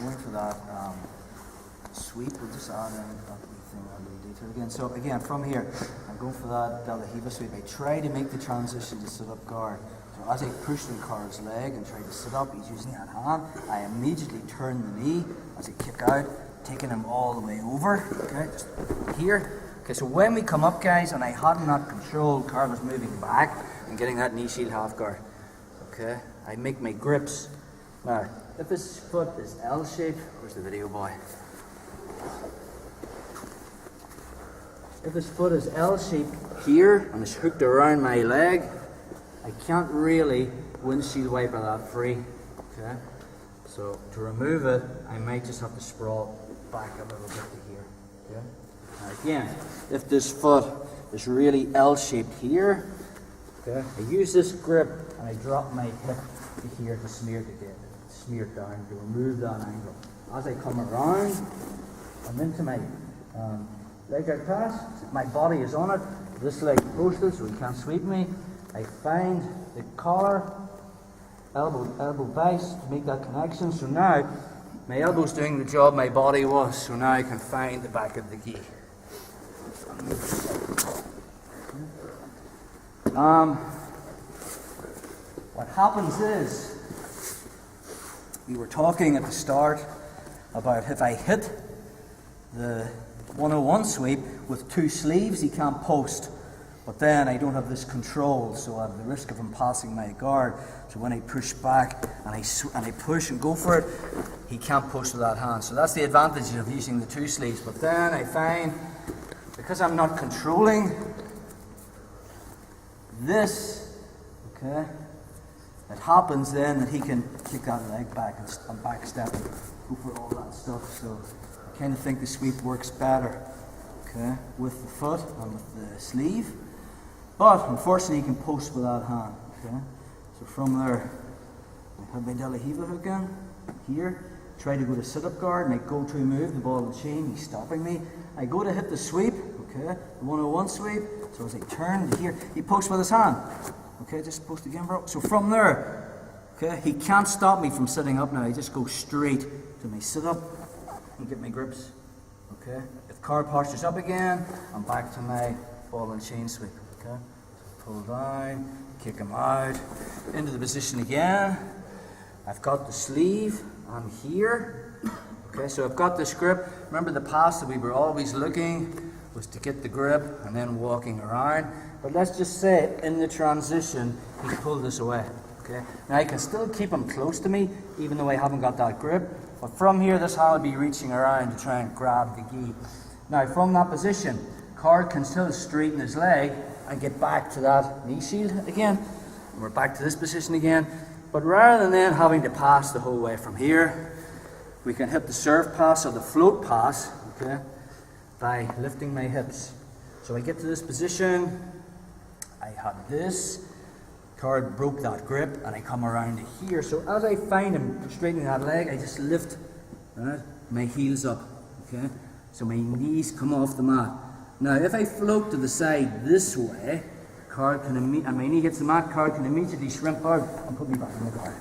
going for that sweep. We'll just add in that wee thing, that little detail again. So again, from here, I'm going for that de la riva sweep. I try to make the transition to sit up guard. So as I push the card's leg and try to sit up, he's using that hand. I immediately turn the knee as I kick out, taking him all the way over. Okay, just here. Okay, so when we come up, guys, and I hadn't that control, Carl was moving back and getting that knee shield half guard. Okay, I make my grips. Now, if his foot is L-shaped, where's the video boy? If his foot is L-shaped here and it's hooked around my leg, I can't really windshield wiper that free. Okay, so to remove it, I might just have to sprawl back a little bit to here. Okay. Now again, if this foot is really L-shaped here, okay, I use this grip and I drop my hip to here to smear it down to remove that angle. As I come around, I'm into my leg out pass. My body is on it. This leg posted so he can't sweep me. I find the collar, elbow base to make that connection. So now my elbow's doing the job my body was. So now I can find the back of the gi. What happens is, we were talking at the start about if I hit the 101 sweep with two sleeves, he can't post. But then I don't have this control, so I have the risk of him passing my guard. So when I push back and I push and go for it, he can't post with that hand. So that's the advantage of using the two sleeves. But then I find, because I'm not controlling this, okay, it happens then that he can kick that leg back and back step and go for all that stuff. So I kind of think the sweep works better, okay, with the foot and with the sleeve. But unfortunately, you can post with that hand. Okay, so from there, I have my de la riva hook in here. Try to go to sit-up guard. My go-to move, the ball and chain. He's stopping me. I go to hit the sweep. Okay, the 101 sweep. So as I turn to here, he posts with his hand. Okay, just post again, bro. So from there, okay, he can't stop me from sitting up now. I just go straight to my sit-up and get my grips. Okay, if card postures up again, I'm back to my ball and chain sweep. Okay, pull down, kick him out, into the position again. I've got the sleeve, I'm here. Okay, so I've got this grip. Remember the pass that we were always looking was to get the grip and then walking around. But let's just say in the transition, he pulled this away. Okay, now I can still keep him close to me, even though I haven't got that grip. But from here, this hand will be reaching around to try and grab the gi. Now from that position, Card can still straighten his leg and get back to that knee shield again. And we're back to this position again. But rather than then having to pass the whole way from here, we can hit the serve pass or the float pass, okay, by lifting my hips. So I get to this position, I had this, Card broke that grip, and I come around to here. So as I find him straightening that leg, I just lift my heels up, okay? So my knees come off the mat. Now, if I float to the side this way, Card can and my knee hits the mat, Card can immediately shrimp out and put me back in the guard.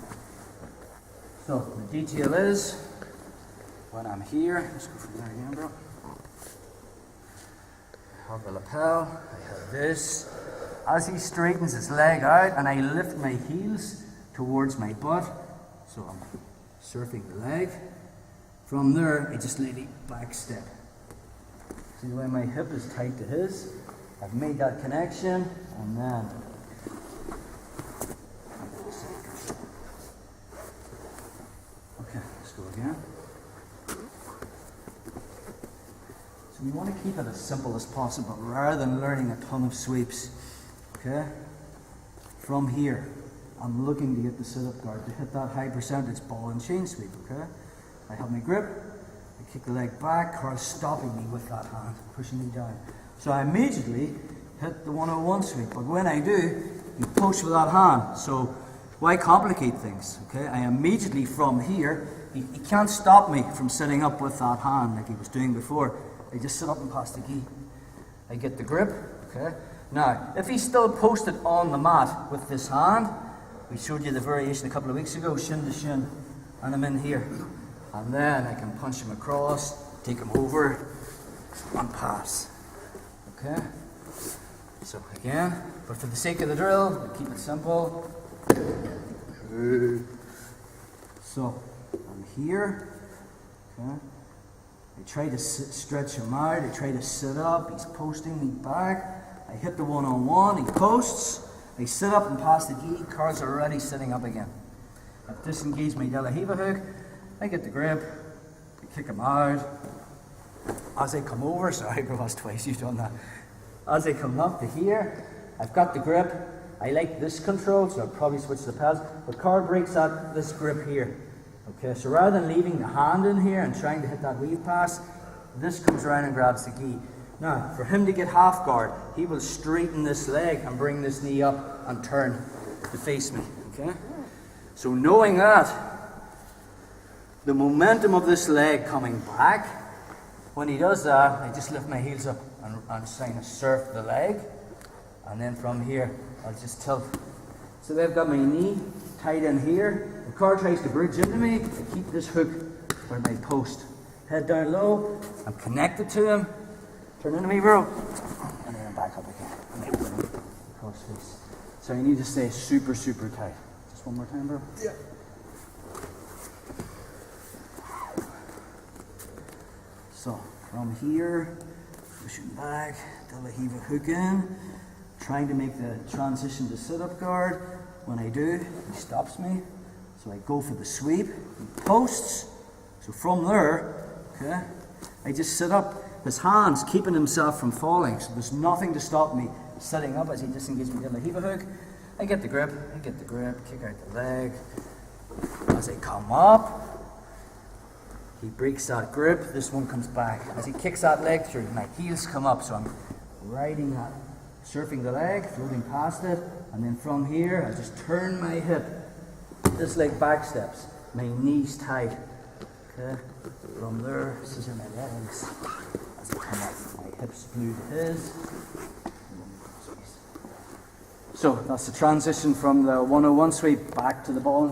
So the detail is, when I'm here, let's go from there again, bro. I have the lapel, I have this. As he straightens his leg out, and I lift my heels towards my butt, so I'm surfing the leg. From there, I just literally back step. See the way my hip is tight to his? I've made that connection, and then okay, let's go again. So we want to keep it as simple as possible, rather than learning a ton of sweeps. Okay? From here, I'm looking to get the sit-up guard to hit that high percentage ball and chain sweep. Okay? I have my grip. I kick the leg back. Card's stopping me with that hand, pushing me down. So I immediately hit the 101 sweep. But when I do, you push with that hand. So why complicate things? Okay? I immediately from here, he can't stop me from sitting up with that hand like he was doing before. I just sit up and pass the gi. I get the grip. Okay? Now, if he's still posted on the mat with this hand, we showed you the variation a couple of weeks ago, shin to shin, and I'm in here. And then I can punch him across, take him over, and pass. Okay? So again, but for the sake of the drill, we'll keep it simple. So I'm here. Okay? I try to stretch him out, I try to sit up, he's posting me back. I hit the one-on-one, he posts, I sit up and pass the gi, cards are already sitting up again. I've disengaged my De La Riva hook, I get the grip, I kick him out. As I come over, sorry bro, that's twice you've done that. As I come up to here, I've got the grip. I like this control, so I'll probably switch the pads. But card breaks at this grip here. Okay, so rather than leaving the hand in here and trying to hit that weave pass, this comes around and grabs the gi. Now, for him to get half guard, he will straighten this leg and bring this knee up and turn to face me. Okay? So knowing that, the momentum of this leg coming back, when he does that, I just lift my heels up and kind of surf the leg. And then from here, I'll just tilt. So I've got my knee tight in here. The card tries to bridge into me. I keep this hook by my post. Head down low. I'm connected to him. Turn into me, bro. And then I'm back up again. And then put him cross face. So you need to stay super, super tight. Just one more time, bro. Yeah. So from here, pushing back, De La Riva hook in, trying to make the transition to sit-up guard. When I do, he stops me. So I go for the sweep, he posts. So from there, okay, I just sit up. His hand's keeping himself from falling, so there's nothing to stop me sitting up as he disengages my De La Riva hook. I get the grip, kick out the leg. As I come up, he breaks that grip, this one comes back. As he kicks that leg through, my heels come up, so I'm riding that, surfing the leg, floating past it, and then from here, I just turn my hip. This leg back steps, my knees tight. Okay, from there, scissor my legs. As I come up, my hips glue to his. So that's the transition from the 101 sweep back to the ball.